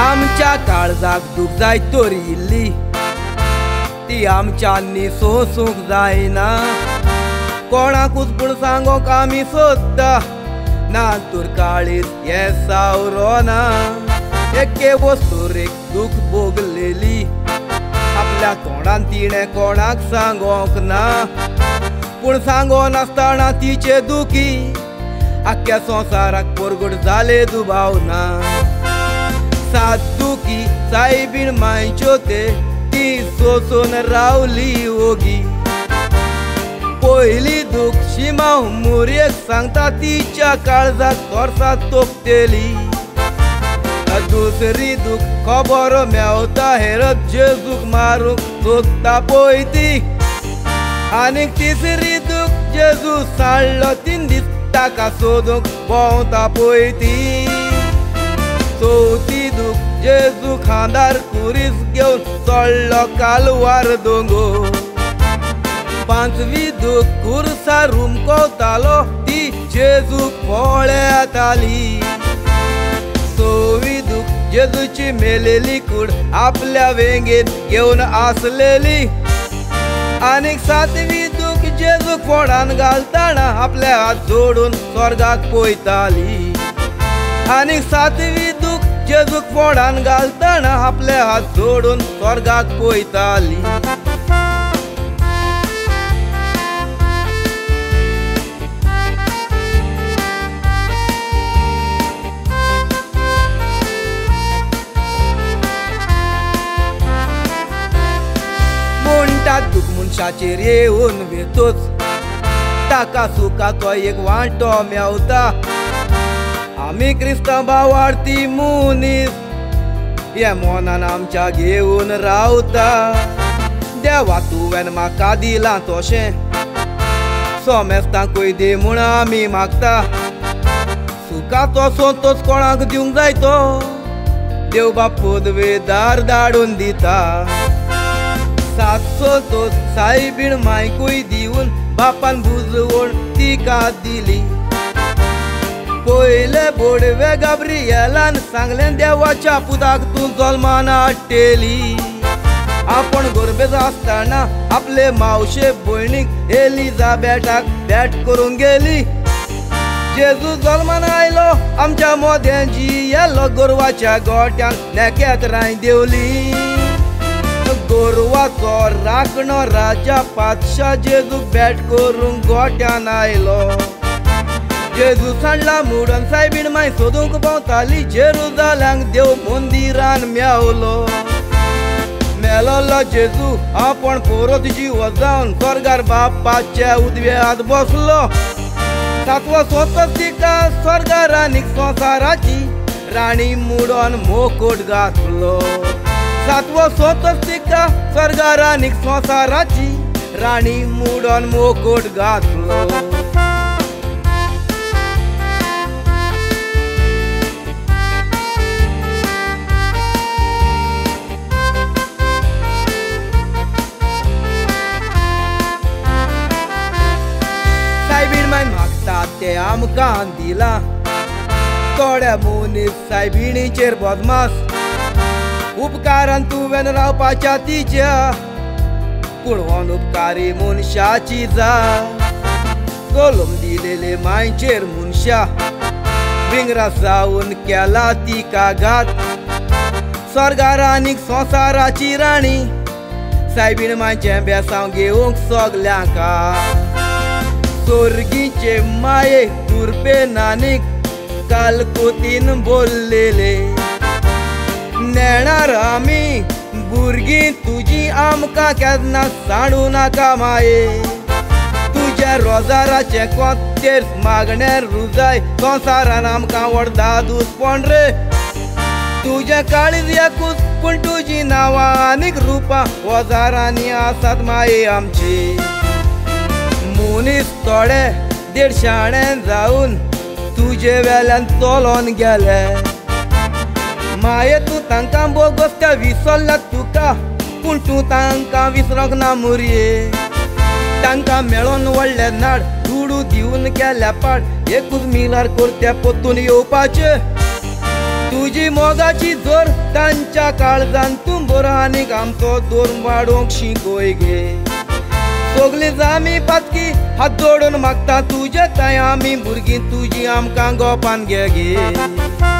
आमच्या काळजाक दूख जाय तोरिल्ली ती आमच्यांनी सोसूंक जायना। कोणाकूच पूण सांगोक आमी सोदता ना तर काळीज हे सावरोना। एके वस्तूर एक दूख भोगलेली आपल्या तोंडान तिणें कोणाक सांगोंक ना। पूण सांगो नासतना तिचे दुखी आख्या संवसाराक परगट जाले दुबावना। सात दुखी सायबीण मांयच्यो ते ती सोसून रावली ओगी। पयली दूख शिमा मुरयेक सांगता तिच्या काळजाक तोरसात तोपतेली। दुसरी दूख खबर मेवता हेरत जेजूक मारूंक सोदता पळय ती। आनीक तिसरी दूख जेजू साळ्ळो 3 दीस ताका सोदूंक भोंवता पळय ती। चौथी दूख जेजू खांदार कुरीस घेवन चडलो कालवार दोंगोर। पांचवी दूख कुर्सा रुमकोवतालो ती जेजूक पोळे येताली। सवी दूख जेजूची मेलेली कूड आपल्या वेंगेन घेवन आसलेली। आनीक सातवी दूख जेजूक फोंडान घालतना आपले हात जोडून स्वर्गाक पळयताली। आनीक सातवी दूख जेजूक फोंडान घालतना आपले हात जोडून स्वर्गाक पळयताली। म्हणटात दूख मनशाचेर येवन वेतोच ताका सुखाचो एक वांटो मेवता। आमी क्रिस्तांव भावार्थी मुनीस हे मोनान आमच्या घेवन रावता। देवा तुवें म्हाका दिलां तशें सोमेस्तांकूय दी म्हूण आमी मागता। सुखाचो सोंतोच कोणाक दिवंक जाय तो देव बाप पदवेदार धाडून दिता। सातसो तोच सायबीण मांयकूय दिवन बापान बुजवण तिका दिली। पयले बोडवे गाब्रिएलान सांगलें देवाच्या पुताक तूं जल्मान हाडटेली। आपण गर्भेत आसतना आपले मावशे भयणीक एलिझाबेथाक भेट करूंक गेली। जेजू जल्मान आयलो आमच्या मोद्यांची येलो गोरवाच्या गोट्यान नेक्यात राय देवली। गोरवाचो राखणो राजा पातशा जेजूक भेट करूंक गोट्यान आयलो। जेजू सांडला मुडन सायबीण माय सोदूंक भोंवताली। जेरुजालेम देव मंदिरान मेवलो। मेलोलो जेजू आपण परत जीव जावन स्वर्गार बापाच्या उदव्यात बसलो। सातवो सोंतोच तिका स्वर्गार आनीक संवसाराची राणी मुडोन मोकोट घातलो। सातवो सोंतोच तिका स्वर्गार आनीक संवसाराची राणी मुडोन मोकोट घातलो। सायबीण माय मागता ते आमकां दिलां। थोड्या मनीस सायबीणीचेर बदमास उपकारान तुवें रावपाच्या तिच्या। पूण अनुपकारी मनशाची जा जल्म दिलेले मांयचेर मनशा विंगरा जावन केला तिका घात। स्वर्गार आनीक संवसाराची राणी सायबीण मांयचें बेसांव घेवंक सगल्यांक। सोर्गीचे माये तुरपेन आनीक कालकोतीन बोललेले। नेणार आमी भुरगीं तुजी आमकां केन्ना सांडू नाका माये। तुज्या रोजाराचे कोंतेर मागण्यार रुजाय संवसारान आमकां व्हडा दुसपण रे। तुज्या काळीज एकूच पूण तुजी नांवां आनीक रुपां वजारांनी आसात माये आमची। मनीस थोडे देडशाणे जावन तुजे वेल्यान चलोन गेले। माये तूं तांकां बोगस त्या विसरल्यात तुका पूण तूं तांकां विसरोंक ना मुरये। तांकां मेळोन व्हडले नाड दुडू दिवन केल्या पाड एकूच मिलार करते पोतून येवपाचे। तुजी मोगाची जोर तांच्या काळजान तूं बरो आनीक आमचो दोर वाडोवंक शिकोय गे सगळीं आमी पातकी हात जोडून मागता तुजे थंय आमी भुरगीं तुजी आमकां गोपान घे गे